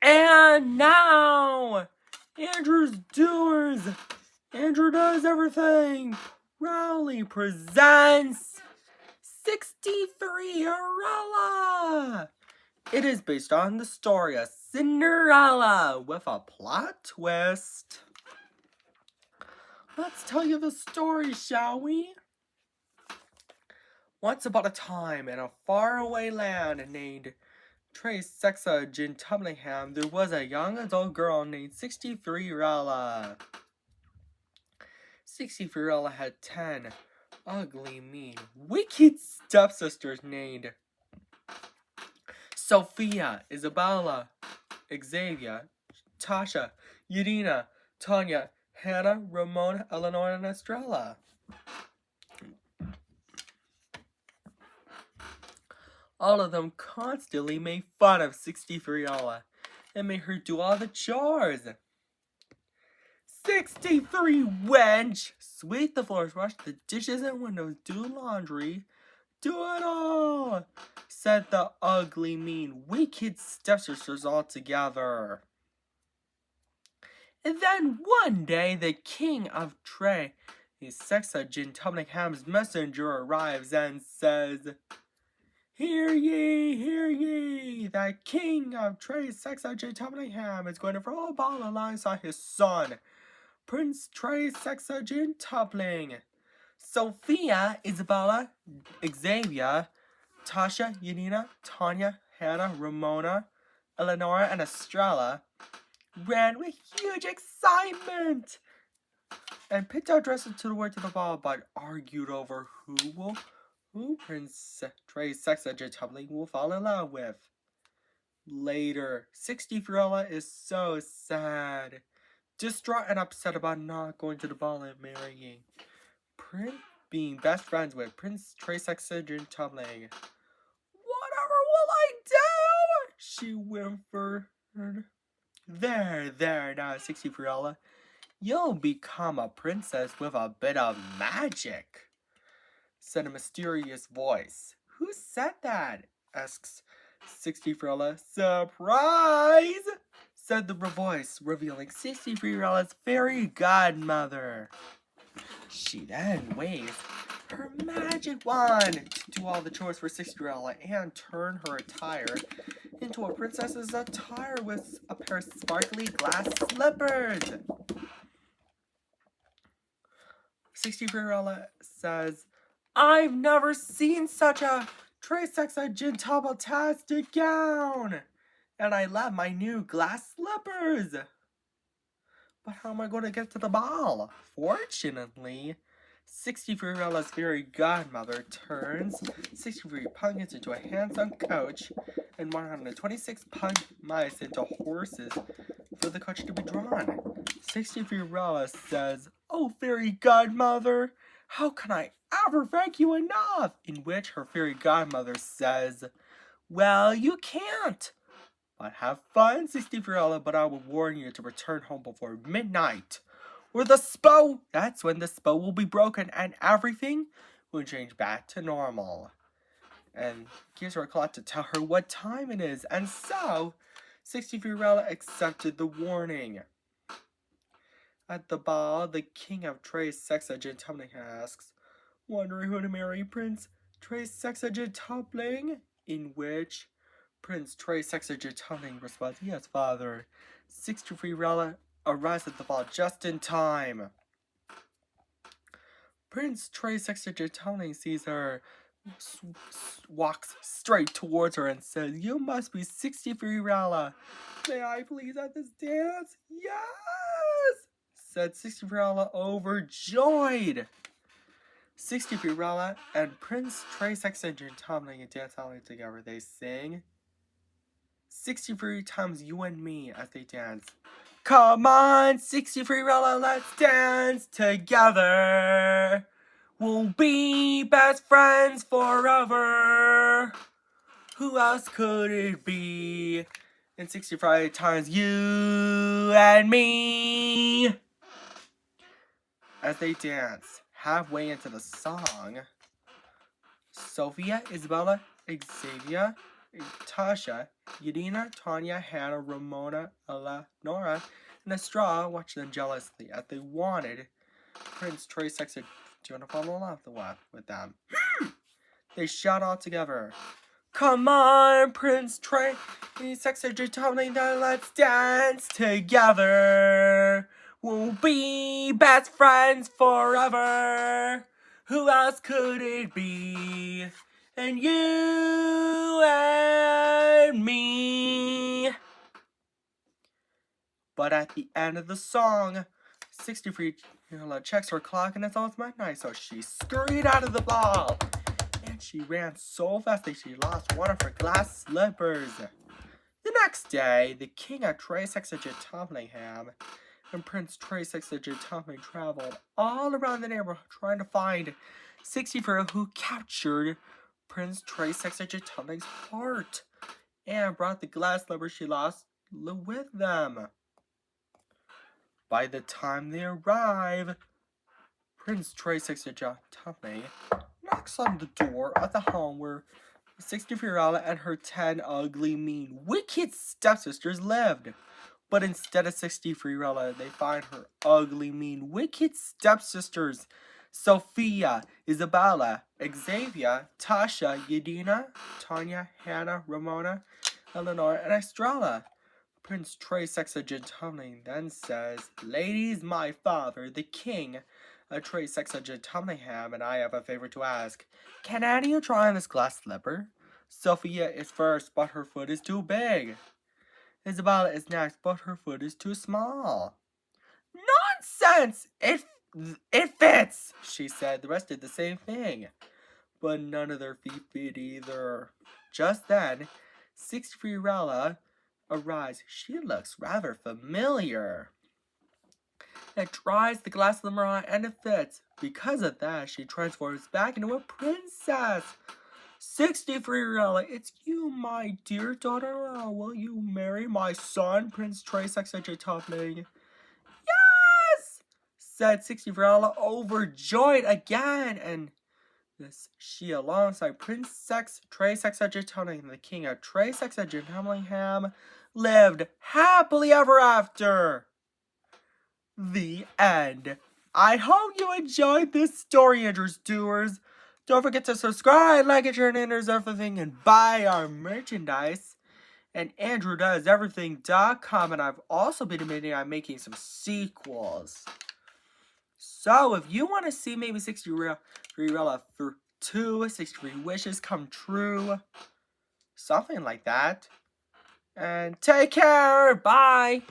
And now, Andrew's Doers, Andrew Does Everything, proudly presents Sixtithreerella. It is based on the story of Cinderella with a plot twist. Let's tell you the story, shall we? Once upon a time, in a faraway land named Sixtieighterella, there was a young adult girl named Sixtithreerella. Sixtithreerella had 10 ugly, mean, wicked stepsisters named Sophia, Isabella, Xavier, Tasha, Yadina, Tanya, Hannah, Ramona, Eleanor, and Estrella. All of them constantly made fun of Sixtithreerella and made her do all the chores. 63 wench! Sweep the floors, wash the dishes and windows, do laundry, do it all! Said the ugly, mean, wicked stepsisters all together. And then one day the king of Sixtithreerella's messenger arrives and says, "Hear ye, hear ye! The king of Sixtithreerella is going to throw a ball alongside his son, Prince Sixtithreerella. Sophia, Isabella, Xavier, Tasha, Yadina, Tanya, Hannah, Ramona, Eleanor, and Estrella ran with huge excitement and picked out dresses to wear to the ball, but argued over who Prince Sixtithreerella will fall in love with. Later, Sixtithreerella is so sad, distraught and upset about not going to the ball and marrying being best friends with Prince Sixtithreerella. "Whatever will I do?" she whimpered. There, now, Sixtithreerella. You'll become a princess with a bit of magic," said a mysterious voice. "Who said that?" asks Sixtithreerella. "Surprise!" said the voice, revealing Sixtithreerella's fairy godmother. She then waves her magic wand to do all the chores for Sixtithreerella and turn her attire into a princess's attire with a pair of sparkly glass slippers. Sixtithreerella says, "I've never seen such a Sixtithreerella-tastic gown, and I love my new glass slippers. But how am I going to get to the ball?" Fortunately, Sixtithreerella's fairy godmother turns 63 pumpkins into a handsome coach and 126 mice into horses for the coach to be drawn. Sixtithreerella says, "Oh, fairy godmother, how can I ever thank you enough?" In which her fairy godmother says, "Well, you can't. But have fun, Sixtithreerella, but I will warn you to return home before midnight, or that's when the spell will be broken and everything will change back to normal." And gives her a clock to tell her what time it is. And so, Sixtithreerella accepted the warning. At the ball, the king of Sixtithreerella asks, "Wondering who to marry, Prince Sixtithreerella?" In which Prince Sixtithreerella responds, "Yes, father." Sixtithreerella arrives at the ball just in time. Prince Sixtithreerella sees her, walks straight towards her and says, "You must be Sixtithreerella. May I please at this dance?" "Yes," said Sixtithreerella, overjoyed. Sixtithreerella and Prince Sixtithreerella dance all together. They sing 63 times you and me as they dance. "Come on, Sixtithreerella, let's dance together. We'll be best friends forever. Who else could it be? And 65 times you and me." As they dance, halfway into the song, Sophia, Isabella, Xavier, Tasha, Yadina, Tanya, Hannah, Ramona, Ella, Nora, and Estrella watched them jealously as they wanted Prince Troy Sexer to fall in love with them. They shout all together, "Come on, Prince Troy Sexer, let's dance together. We'll be best friends forever. Who else could it be? And you and me." But at the end of the song, 63 checks her clock and it's almost midnight, so she scurried out of the ball. And she ran so fast that she lost one of her glass slippers. The next day, the king of Sixtieighterella and Prince Sixtieighterella traveled all around the neighborhood trying to find 64 who captured Prince Sixtieighterellah's heart and brought the glass slipper she lost with them. By the time they arrive, Prince Sixtieighterella knocks on the door of the home where Sixtithreerella and her 10 ugly, mean, wicked stepsisters lived. But instead of Sixtithreerella, they find her ugly, mean, wicked stepsisters, Sophia, Isabella, Xavier, Tasha, Yadina, Tanya, Hannah, Ramona, Eleanor, and Estrella. Prince Sixtieighterella then says, "Ladies, my father, the king, Sixtieighterella, and I have a favor to ask. Can any of you try on this glass slipper? Sophia is first, but her foot is too big. Isabella is next, but her foot is too small." "Nonsense! It fits," she said. The rest did the same thing, but none of their feet fit either. Just then, Sixtithreerella arrives. She looks rather familiar. It tries the glass slipper on and it fits. Because of that, she transforms back into a princess. "Sixtithreerella, it's you, my dear daughter. Will you marry my son, Prince Sixtieighterella?" "Yes!" said Sixtithreerella, overjoyed again. And this she, alongside Prince Sixtieighterella and the king of Sixtieighterella, lived happily ever after. The end. I hope you enjoyed this story, Andrew's Doers. Don't forget to subscribe, like it, share, and Andrew's everything, and buy our merchandise. And AndrewDoesEverything.com, and I've also been admitting I'm making some sequels. So if you want to see maybe Sixtithreerella for 2, 63 wishes come true, something like that. And take care. Bye.